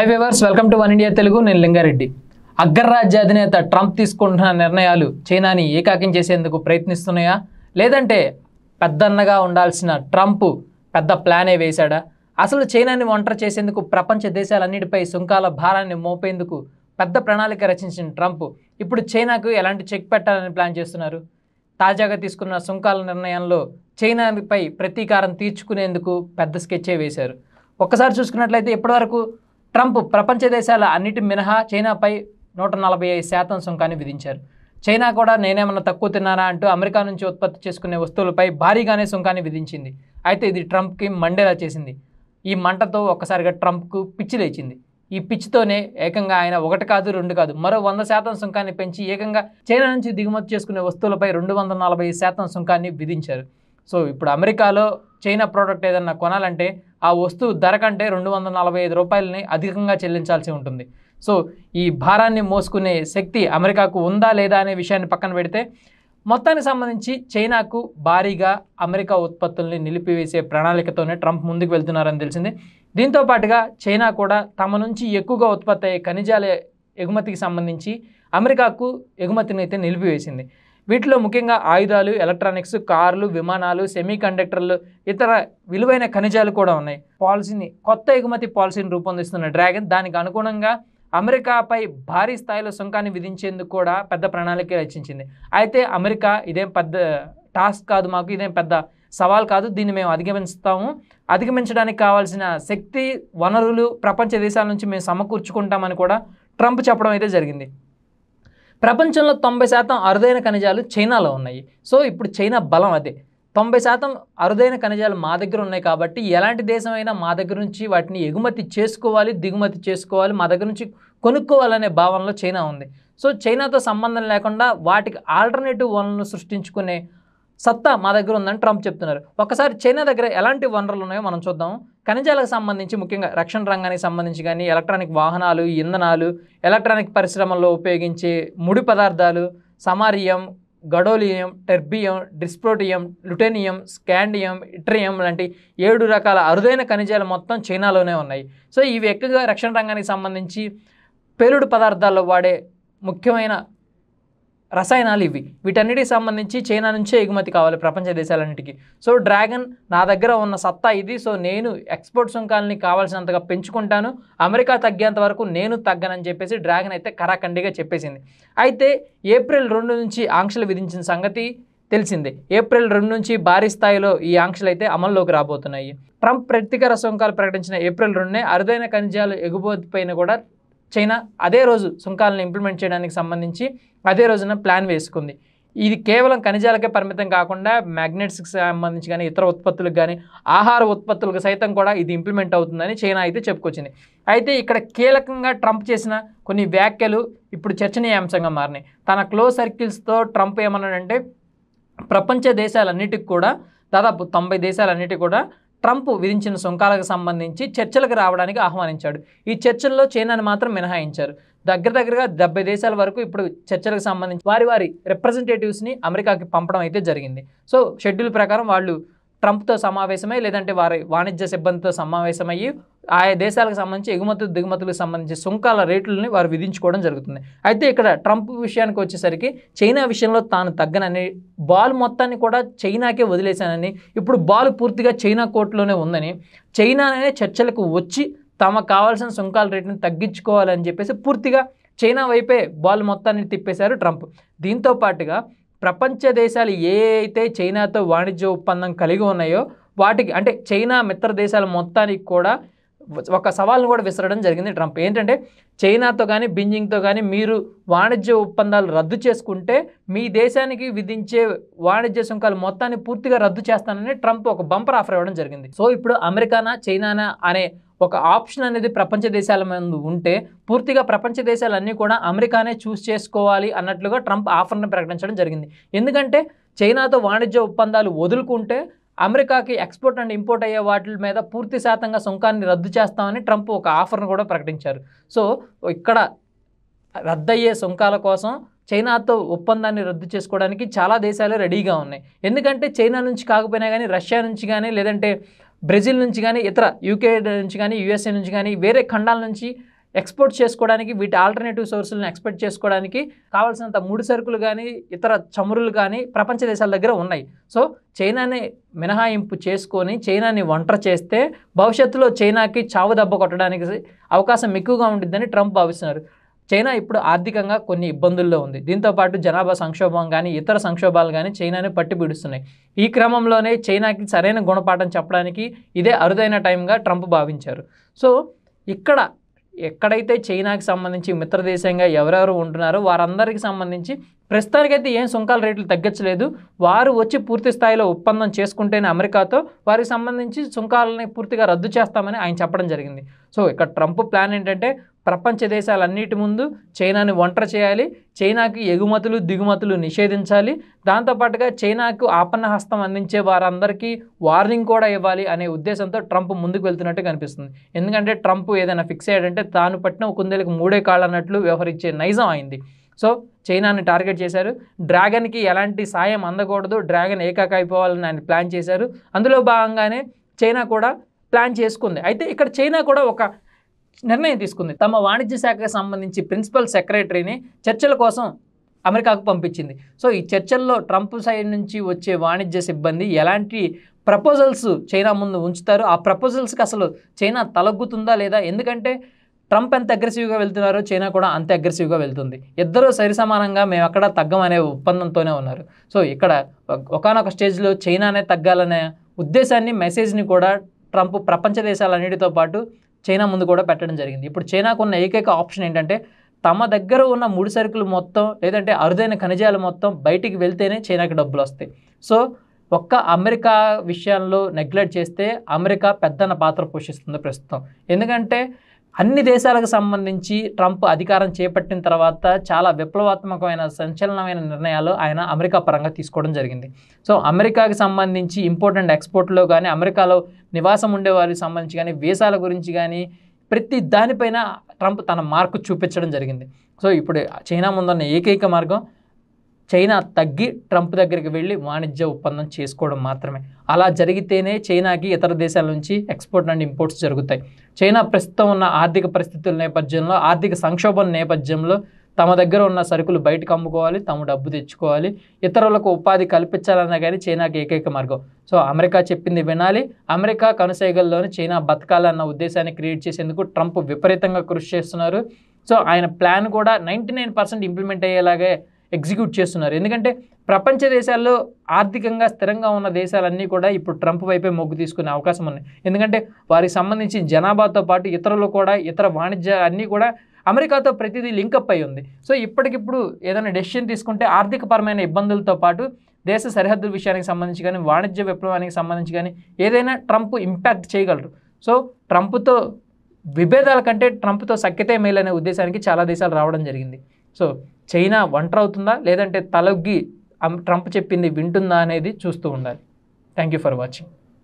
Hi viewers, welcome to one India Telugu. నేను లింగారెడ్డి. అగ్రరాజ్య అధినేత Trump తీసుకుంటున్న నిర్ణయాలు చైనాని ఏకాకిం చేసేందుకు ప్రయత్నిస్తున్నాయా, లేదంటే పెద్దన్నగా ఉండాల్సిన ట్రంప్ పెద్ద ప్లానే వేశాడా? అసలు చైనాని ఒంటరి చేసేందుకు ప్రపంచ దేశాలన్నిటిపై సుంకాల భారాన్ని మోపేందుకు పెద్ద ప్రణాళిక రచించిన ట్రంప్ ఇప్పుడు చైనాకు ఎలాంటి చెక్ పెట్టాలని ప్లాన్ చేస్తున్నారు? తాజాగా తీసుకున్న సుంకాల నిర్ణయంలో చైనాపై ప్రతీకారం తీర్చుకునేందుకు పెద్ద స్కెచ్చే వేశారు. ఒక్కసారి చూసుకున్నట్లయితే ఇప్పటివరకు ట్రంప్ ప్రపంచ దేశాల అన్నిటి మినహా చైనాపై 145% సుంకాన్ని విధించారు. చైనా కూడా నేనేమన్నా తక్కువ తిన్నానా అంటూ అమెరికా నుంచి ఉత్పత్తి చేసుకునే వస్తువులపై భారీగానే సుంకాన్ని విధించింది. అయితే ఇది ట్రంప్కి మండేలా చేసింది. ఈ మంటతో ఒక్కసారిగా ట్రంప్కు పిచ్చి లేచింది. ఈ పిచ్చితోనే ఏకంగా ఆయన 1 కాదు 2 కాదు మరో 100% సుంకాన్ని పెంచి ఏకంగా చైనా నుంచి దిగుమతి చేసుకునే వస్తువులపై 240% సుంకాన్ని విధించారు. సో ఇప్పుడు అమెరికాలో చైనా ప్రోడక్ట్ ఏదన్నా కొనాలంటే ఆ వస్తువు ధర కంటే 245 రూపాయలని అధికంగా చెల్లించాల్సి ఉంటుంది. సో ఈ భారాన్ని మోసుకునే శక్తి అమెరికాకు ఉందా లేదా అనే విషయాన్ని పక్కన పెడితే మొత్తానికి సంబంధించి చైనాకు భారీగా అమెరికా ఉత్పత్తుల్ని నిలిపివేసే ప్రణాళికతోనే ట్రంప్ ముందుకు వెళ్తున్నారని తెలిసింది. దీంతో పాటుగా చైనా కూడా తమ నుంచి ఎక్కువగా ఉత్పత్తి అయ్యే ఖనిజాల ఎగుమతికి సంబంధించి అమెరికాకు ఎగుమతిని అయితే నిలిపివేసింది. వీటిలో ముఖ్యంగా ఆయుధాలు, ఎలక్ట్రానిక్స్, కార్లు, విమానాలు, సెమీ కండక్టర్లు, ఇతర విలువైన ఖనిజాలు కూడా ఉన్నాయి. కొత్త ఎగుమతి పాలసీని రూపొందిస్తున్న డ్రాగన్ దానికి అనుగుణంగా అమెరికాపై భారీ స్థాయిలో సుంకాన్ని విధించేందుకు కూడా పెద్ద ప్రణాళిక రచించింది. అయితే అమెరికా ఇదేం పెద్ద టాస్క్ కాదు, మాకు ఇదేం పెద్ద సవాల్ కాదు, దీన్ని మేము అధిగమించడానికి కావాల్సిన శక్తి, వనరులు ప్రపంచ దేశాల నుంచి మేము సమకూర్చుకుంటామని కూడా ట్రంప్ చెప్పడం అయితే జరిగింది. ప్రపంచంలో 90% అరుదైన ఖనిజాలు చైనాలో ఉన్నాయి. సో ఇప్పుడు చైనా బలం అదే. 90% అరుదైన ఖనిజాలు మా దగ్గర ఉన్నాయి కాబట్టి ఎలాంటి దేశం అయినా మా దగ్గర నుంచి వాటిని ఎగుమతి చేసుకోవాలి, దిగుమతి చేసుకోవాలి, మా దగ్గర నుంచి కొనుక్కోవాలనే భావనలో చైనా ఉంది. సో చైనాతో సంబంధం లేకుండా వాటికి ఆల్టర్నేటివ్ వనరులను సృష్టించుకునే సత్తా మా దగ్గర ఉందని ట్రంప్ చెప్తున్నారు. ఒకసారి చైనా దగ్గర ఎలాంటి వనరులు ఉన్నాయో మనం చూద్దాం. ఖనిజాలకు సంబంధించి ముఖ్యంగా రక్షణ రంగానికి సంబంధించి కానీ, ఎలక్ట్రానిక్ వాహనాలు, ఇంధనాలు, ఎలక్ట్రానిక్ పరిశ్రమల్లో ఉపయోగించే ముడి పదార్థాలు, సమారియం, గడోలియం, టెర్బియం, డిస్ప్రోటియం, లుటేనియం, స్కాండియం, ఇట్రియం లాంటి 7 రకాల అరుదైన ఖనిజాలు మొత్తం చైనాలోనే ఉన్నాయి. సో ఇవి ఎక్కువగా రక్షణ రంగానికి సంబంధించి పేలుడు పదార్థాల్లో వాడే ముఖ్యమైన రసాయనాలు ఇవి. వీటన్నిటికి సంబంధించి చైనా నుంచే ఎగుమతి కావాలి ప్రపంచ దేశాలన్నిటికీ. సో డ్రాగన్ నా దగ్గర ఉన్న సత్తా ఇది. సో నేను ఎక్స్పోర్ట్ సుంకాలని కావాల్సినంతగా పెంచుకుంటాను, అమెరికా తగ్గేంత వరకు నేను తగ్గనని చెప్పేసి డ్రాగన్ అయితే కరాఖండిగా చెప్పేసింది. అయితే ఏప్రిల్ 2 నుంచి ఆంక్షలు విధించిన సంగతి తెలిసిందే. ఏప్రిల్ 2 నుంచి భారీ స్థాయిలో ఈ ఆంక్షలు అయితే అమల్లోకి రాబోతున్నాయి. ట్రంప్ ప్రతీకార సుంకాలు ప్రకటించిన ఏప్రిల్ 2నే అరుదైన ఖనిజాలు ఎగుమతిపైన కూడా చైనా అదే రోజు సుంకాలను ఇంప్లిమెంట్ చేయడానికి సంబంధించి అదే రోజున ప్లాన్ వేసుకుంది. ఇది కేవలం ఖనిజాలకే పరిమితం కాకుండా మ్యాగ్నెట్స్కి సంబంధించి కానీ, ఇతర ఉత్పత్తులకు కానీ, ఆహార ఉత్పత్తులకు సైతం కూడా ఇది ఇంప్లిమెంట్ అవుతుందని చైనా అయితే చెప్పుకొచ్చింది. అయితే ఇక్కడ కీలకంగా ట్రంప్ చేసిన కొన్ని వ్యాఖ్యలు ఇప్పుడు చర్చనీయాంశంగా మారినాయి. తన క్లోజ్ సర్కిల్స్తో ట్రంప్ ఏమన్నాడంటే ప్రపంచ దేశాలన్నిటికి కూడా దాదాపు 90 దేశాలన్నిటికీ కూడా ట్రంప్ విధించిన సుంకాలకు సంబంధించి చర్చలకు రావడానికి ఆహ్వానించాడు. ఈ చర్చల్లో చైనాని మాత్రం మినహాయించారు. దగ్గరగా 70 దేశాల వరకు ఇప్పుడు చర్చలకు సంబంధించి వారి రిప్రజెంటేటివ్స్ని అమెరికాకి పంపడం అయితే జరిగింది. సో షెడ్యూల్ ప్రకారం వాళ్ళు ట్రంప్తో సమావేశమై లేదంటే వారి వాణిజ్య సిబ్బందితో సమావేశమయ్యి ఆయా దేశాలకు సంబంధించి దిగుమతులకు సంబంధించి సుంకాల రేట్లని వారు విధించుకోవడం జరుగుతుంది. అయితే ఇక్కడ ట్రంప్ విషయానికి వచ్చేసరికి చైనా విషయంలో తాను తగ్గనని, బాల్ మొత్తాన్ని కూడా చైనాకే వదిలేశానని, ఇప్పుడు బాల్ పూర్తిగా చైనా కోర్టులోనే ఉందని, చైనానే చర్చలకు వచ్చి తమకు కావాల్సిన సుంకాల రేటుని తగ్గించుకోవాలని చెప్పేసి పూర్తిగా చైనా వైపే బాల్ మొత్తాన్ని తిప్పేశారు ట్రంప్. దీంతో పాటుగా ప్రపంచ దేశాలు ఏ అయితే చైనాతో వాణిజ్య ఒప్పందం కలిగి ఉన్నాయో వాటికి, అంటే చైనా మిత్ర దేశాల మొత్తానికి కూడా ఒక సవాల్ను కూడా విసరడం జరిగింది ట్రంప్. ఏంటంటే చైనాతో కానీ, బీజింగ్తో కానీ మీరు వాణిజ్య ఒప్పందాలు రద్దు చేసుకుంటే మీ దేశానికి విధించే వాణిజ్య సుంకాలు మొత్తాన్ని పూర్తిగా రద్దు చేస్తానని ట్రంప్ ఒక బంపర్ ఆఫర్ ఇవ్వడం జరిగింది. సో ఇప్పుడు అమెరికానా చైనానా అనే ఒక ఆప్షన్ అనేది ప్రపంచ దేశాల ముందు ఉంటే పూర్తిగా ప్రపంచ దేశాలన్నీ కూడా అమెరికానే చూస్ చేసుకోవాలి అన్నట్లుగా ట్రంప్ ఆఫర్ని ప్రకటించడం జరిగింది. ఎందుకంటే చైనాతో వాణిజ్య ఒప్పందాలు వదులుకుంటే అమెరికాకి ఎక్స్పోర్ట్ అండ్ ఇంపోర్ట్ అయ్యే వాటి మీద పూర్తి శాతంగా సుంకాన్ని రద్దు చేస్తామని ట్రంప్ ఒక ఆఫర్ను కూడా ప్రకటించారు. సో ఇక్కడ రద్దయ్యే సుంకాల కోసం చైనాతో ఒప్పందాన్ని రద్దు చేసుకోవడానికి చాలా దేశాలు రెడీగా ఉన్నాయి. ఎందుకంటే చైనా నుంచి కాకపోయినా కానీ రష్యా నుంచి కానీ, లేదంటే బ్రెజిల్ నుంచి కానీ, ఇతర యూకే నుంచి కానీ, యూఎస్ఏ నుంచి కానీ, వేరే ఖండాల నుంచి ఎక్స్పోర్ట్ చేసుకోవడానికి, వీటి ఆల్టర్నేటివ్ సోర్సులను ఎక్స్పెక్ట్ చేసుకోవడానికి కావాల్సినంత ముడి సరుకులు కానీ ఇతర చమురులు కానీ ప్రపంచ దేశాల దగ్గర ఉన్నాయి. సో చైనాని మినహాయింపు చేసుకొని చైనాని ఒంటరి చేస్తే భవిష్యత్తులో చైనాకి చావు దెబ్బ కొట్టడానికి అవకాశం ఎక్కువగా ఉంటుందని ట్రంప్ భావిస్తున్నారు. చైనా ఇప్పుడు ఆర్థికంగా కొన్ని ఇబ్బందుల్లో ఉంది. దీంతోపాటు జనాభా సంక్షోభం కానీ ఇతర సంక్షోభాలు కానీ చైనాని పట్టి పీడిస్తున్నాయి. ఈ క్రమంలోనే చైనాకి సరైన గుణపాఠం చెప్పడానికి ఇదే అరుదైన టైంగా ట్రంప్ భావించారు. సో ఎక్కడైతే చైనాకి సంబంధించి మిత్రదేశంగా ఎవరెవరు ఉంటున్నారో వారందరికీ సంబంధించి ప్రస్తుతానికైతే ఏం సుంకాల రేట్లు తగ్గట్లేదు. వారు వచ్చి పూర్తి స్థాయిలో ఒప్పందం చేసుకుంటేనే అమెరికాతో వారికి సంబంధించి సుంకాలని పూర్తిగా రద్దు చేస్తామని ఆయన చెప్పడం జరిగింది. సో ఇక్కడ ట్రంప్ ప్లాన్ ఏంటంటే ప్రపంచ దేశాలన్నిటి ముందు చైనాని ఒంటరి చేయాలి, చైనాకి ఎగుమతులు దిగుమతులు నిషేధించాలి, దాంతోపాటుగా చైనాకు ఆపన్న హస్తం అందించే వారందరికీ వార్నింగ్ కూడా ఇవ్వాలి అనే ఉద్దేశంతో ట్రంప్ ముందుకు వెళ్తున్నట్టు కనిపిస్తుంది. ఎందుకంటే ట్రంప్ ఏదైనా ఫిక్స్ అయ్యాడంటే తాను పట్టిన కుందేలకు మూడే కాళ్ళు అన్నట్లు వ్యవహరించే నైజం అయింది. సో చైనాని టార్గెట్ చేశారు. డ్రాగన్కి ఎలాంటి సాయం అందకూడదు, డ్రాగన్ ఏకాక అయిపోవాలని ఆయన ప్లాన్ చేశారు. అందులో భాగంగానే చైనా కూడా ప్లాన్ చేసుకుంది. అయితే ఇక్కడ చైనా కూడా ఒక నిర్ణయం తీసుకుంది. తమ వాణిజ్య శాఖకు సంబంధించి ప్రిన్సిపల్ సెక్రటరీని చర్చల కోసం అమెరికాకు పంపించింది. సో ఈ చర్చల్లో ట్రంప్ సైడ్ నుంచి వచ్చే వాణిజ్య సిబ్బంది ఎలాంటి ప్రపోజల్స్ చైనా ముందు ఉంచుతారు, ఆ ప్రపోజల్స్కి అసలు చైనా తలగ్గుతుందా లేదా, ఎందుకంటే ట్రంప్ ఎంత అగ్రెసివ్గా వెళ్తున్నారో చైనా కూడా అంతే అగ్రెసివ్గా వెళ్తుంది. ఇద్దరూ సరిసమానంగా మేము అక్కడ తగ్గం అనే ఒప్పందంతోనే ఉన్నారు. సో ఇక్కడ ఒకానొక స్టేజ్లో చైనానే తగ్గాలనే ఉద్దేశాన్ని మెసేజ్ని కూడా ట్రంప్ ప్రపంచ దేశాలన్నిటితో పాటు చైనా ముందు కూడా పెట్టడం జరిగింది. ఇప్పుడు చైనాకు ఉన్న ఏకైక ఆప్షన్ ఏంటంటే తమ దగ్గర ఉన్న ముడి సరుకులు మొత్తం లేదంటే అరుదైన ఖనిజాలు మొత్తం బయటికి వెళ్తేనే చైనాకి డబ్బులు వస్తాయి. సో ఒక్క అమెరికా విషయాల్లో నెగ్లెక్ట్ చేస్తే అమెరికా పెద్దన్న పాత్ర పోషిస్తుంది ప్రస్తుతం. ఎందుకంటే అన్ని దేశాలకు సంబంధించి ట్రంప్ అధికారం చేపట్టిన తర్వాత చాలా విప్లవాత్మకమైన సంచలనమైన నిర్ణయాలు ఆయన అమెరికా పరంగా తీసుకోవడం జరిగింది. సో అమెరికాకి సంబంధించి ఇంపోర్ట్ ఎక్స్పోర్ట్లో కానీ అమెరికాలో నివాసం ఉండే వారికి సంబంధించి కానీ వీసాల గురించి కానీ ప్రతి దానిపైన ట్రంప్ తన మార్కు చూపించడం జరిగింది. సో ఇప్పుడు చైనా ముందున్న ఏకైక మార్గం చైనా తగ్గి ట్రంప్ దగ్గరికి వెళ్ళి వాణిజ్య ఒప్పందం చేసుకోవడం మాత్రమే. అలా జరిగితేనే చైనాకి ఇతర దేశాల నుంచి ఎక్స్పోర్ట్ అండ్ ఇంపోర్ట్స్ జరుగుతాయి. చైనా ప్రస్తుతం ఉన్న ఆర్థిక పరిస్థితుల నేపథ్యంలో, ఆర్థిక సంక్షోభం నేపథ్యంలో తమ దగ్గర ఉన్న సరుకులు బయటకు అమ్ముకోవాలి, తాము డబ్బు తెచ్చుకోవాలి, ఇతరులకు ఉపాధి కల్పించాలన్నా కానీ చైనాకి ఏకైక మార్గం. సో అమెరికా చెప్పింది వినాలి, అమెరికా కనుసైగల్లోనే చైనా బతకాలన్న ఉద్దేశాన్ని క్రియేట్ చేసేందుకు ట్రంప్ విపరీతంగా కృషి చేస్తున్నారు. సో ఆయన ప్లాన్ కూడా 99% ఇంప్లిమెంట్ అయ్యేలాగే ఎగ్జిక్యూట్ చేస్తున్నారు. ఎందుకంటే ప్రపంచ దేశాల్లో ఆర్థికంగా స్థిరంగా ఉన్న దేశాలన్నీ కూడా ఇప్పుడు ట్రంప్ వైపే మొగ్గు తీసుకునే అవకాశం ఉంది. ఎందుకంటే వారికి సంబంధించి జనాభాతో పాటు ఇతరులు కూడా ఇతర వాణిజ్య అన్నీ కూడా అమెరికాతో ప్రతిదీ లింకప్ అయి ఉంది. సో ఇప్పటికిప్పుడు ఏదైనా డెసిషన్ తీసుకుంటే ఆర్థికపరమైన ఇబ్బందులతో పాటు దేశ సరిహద్దుల విషయానికి సంబంధించి కానీ వాణిజ్య విప్లవానికి సంబంధించి కానీ ఏదైనా ట్రంప్ ఇంపాక్ట్ చేయగలరు. సో ట్రంప్తో విభేదాల కంటే ట్రంప్తో సఖ్యతే మేలు అనే ఉద్దేశానికి చాలా దేశాలు రావడం జరిగింది. సో చైనా ఒంటరి అవుతుందా లేదంటే తలొగ్గి ట్రంప్ చెప్పింది వింటుందా అనేది చూస్తూ ఉండాలి. Thank you for watching.